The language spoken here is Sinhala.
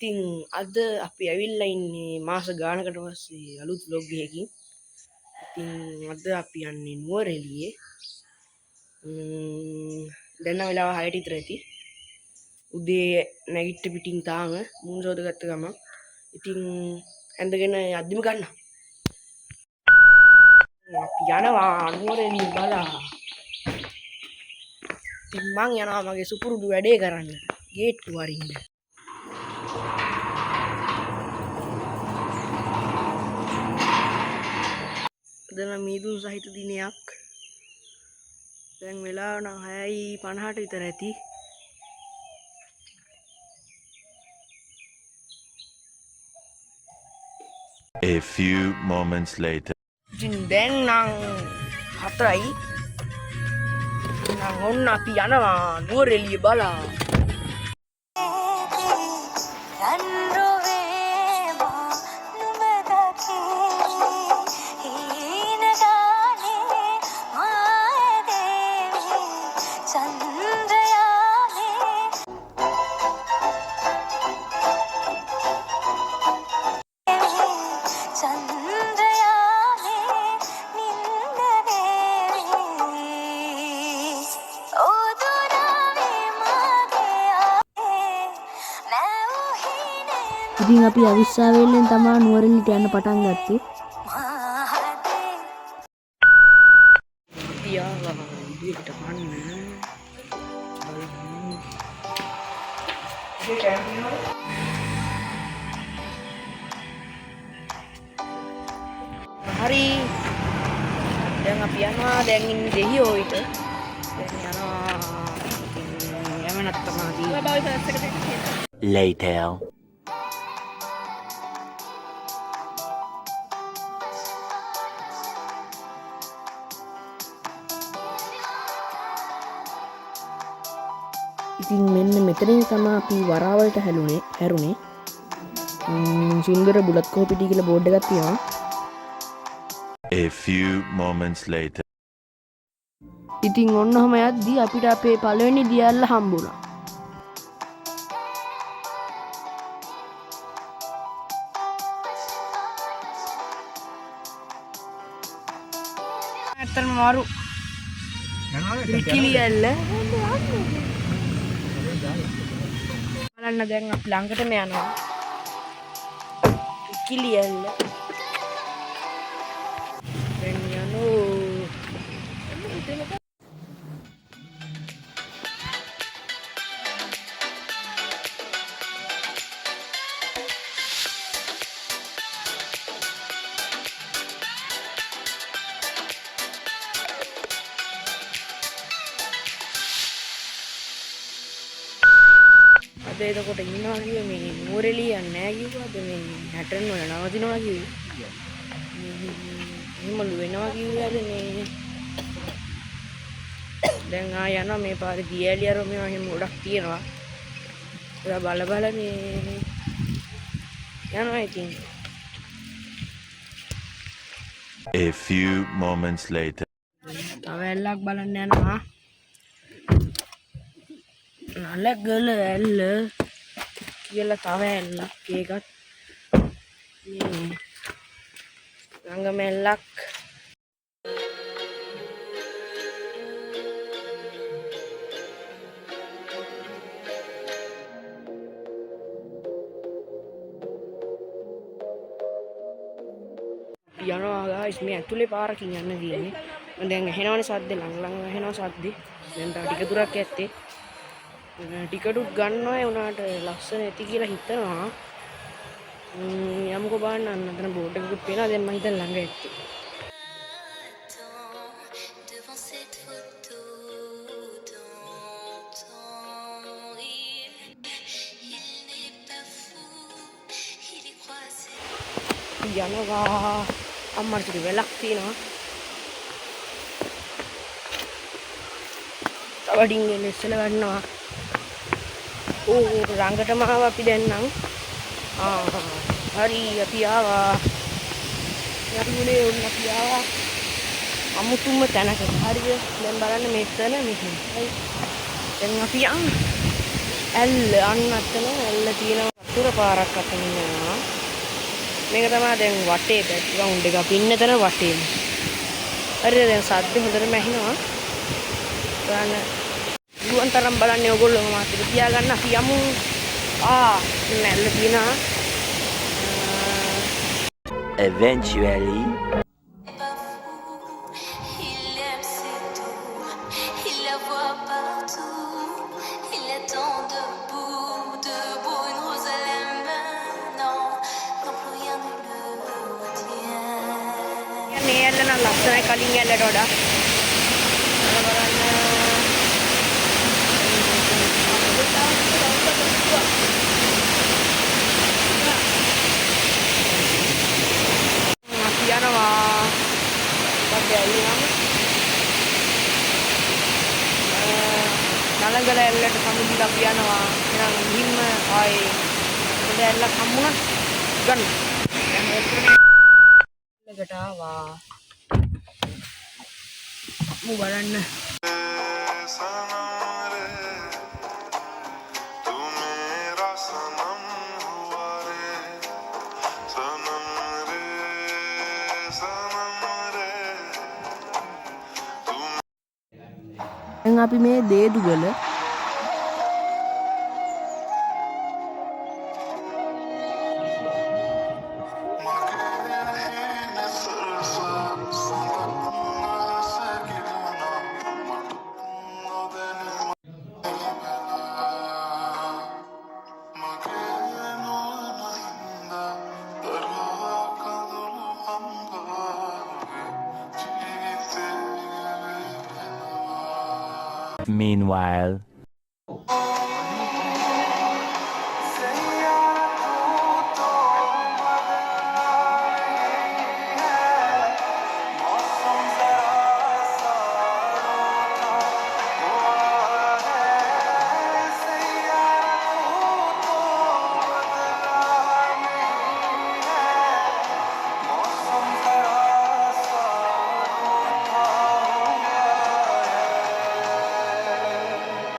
ඉතින් අද අපි ඇවිල්ලා ඉන්නේ මාස ගානකට පස්සේ අලුත් vlog එකකින්. ඉතින් අද අපි යන්නේ නුවරඑළියේ. දැන් වෙලාව 6ට විතර ඇති. උදේ නැගිට පිටින් තාම මූණ සෝද ගත්ත ගමන්. ඉතින් ඇඳගෙන යද්දිම ගන්න. අපි යනවා නුවරඑළිය බලා. ඉතින් මං යනවා මගේ සුපුරුදු වැඩේ කරන්න. ගේට්ටු වරින්න. දැන් මීදුන් සහිත දිනයක්. දැන් වෙලාව නම් 6:50ට විතර ඇති. A few moments later. ඉතින් දැන් නම් 4යි. නම් ඔන්න අපි යනවා නුවරඑළිය බලා. ඉතින් අපි අවිස්සාවේල්ලෙන් තමා නුවරඑළියට යන්න පටන් ගත්තේ. පියාවා ඉදිරියට කන්න. හරි. දැන් අපි යනවා දැන් ඉන්නේ දෙහියෝයිට. දැන් යනවා. යමනක් තමයි. Later. ඉතින් මෙන්න මෙතනින් තමයි අපි වරාවලට හැරුණේ. සුන්දර බුලත් කෝපිටි කියලා බෝඩ් එකක් තියෙනවා. A few moments later. ඉතින් ඔන්න ඔහම යද්දී අපිට අපේ පළවෙනි දියල්ල හම්බුණා. ඇත්තටම මාරු. කිලියල්ල. බලන්න දැන් අපි ළඟටම යනවා. කිලියල්ල. දැන් යනවා. එතකොට ඉන්නවා කිව්වේ මේ නුවරඑළිය යන්නේ නැහැ කිව්වද මේ හැටන් වල නවතිනවා කිව්වේ. එහෙමලු වෙනවා කිව්වද මේ. දැන් යනවා මේ පාරේ දියැලිය අර මේවා එහෙම ගොඩක් තියෙනවා. ඒවා බල බල මේ යනවා ඉතින්. A few moments later. තව ඇල්ලක් බලන්න යනවා. නලගල ඇල්ල කියලා තව ඇල්ලක් ඒකත් මේ රංගමැල්ලක්. යනවා ගායිස් මේ ඇතුලේ පාරකින් යන්න තියෙන්නේ. මම දැන් ඇහෙනවනේ සද්ද ළඟ ඇහෙනවා සද්ද. දැන් තා ටික දුරක් ඇත්තේ. ටිකටුත් ගන්නවා උනාට ලස්සන ඇති කියලා හිතනවා. යමුකෝ බලන්න අන්න අතන බෝඩ් එකකුත් පේනවා. දැන් මම හිතන ළඟ ඇත්තේ. යනවා අම්මට වෙලක් තියෙනවා. තවඩින් එන්නේ ඉස්සල ගන්නවා. රංගටම ආවා අපි දැන් නම්. හරි අපි ආවා. යරුනේ උන් අපි ආවා. අමුතුම තැනක. හරිද? දැන් බලන්න මෙතන මෙහෙම. හරි. දැන් අපි යන්න. ඇල්ල අන්න අතන ඇල්ල තියෙනවා. වතුර පාරක් අතන යනවා. මේක තමයි දැන් වටේ බෑග්ග්‍රවුන්ඩ් එක අපි ඉන්න තැන වටේම. හරිද දැන් සද්ද හොඳටම ඇහෙනවා. බලන්න ගුවන් තරම් බලන්නේ ඔයගොල්ලෝ මාත් එක තියාගන්න අපි යමු. නැල්ල තියෙනවා. Eventually. Il aime ses tours, il la voit partout, il attend debout, debout, une rose à la main, non, non plus rien ne le retient. මේ ඇල්ල නම් ලස්සනයි කලින් ඇල්ලට වඩා. අපි යනවා. අපි ඇවිල්ලාම නලංගල ඇල්ලට සමුදිලා අපි යනවා. එහෙනම් ගිහින්ම ආයේ හොඳ ඇල්ලක් හම්බුණා ගන්න. එකට ආවා. මු බලන්න. सनम रे तू मेरा सनम हुआ रे सनम रे දැන් අපි මේ දේදුගල Meanwhile.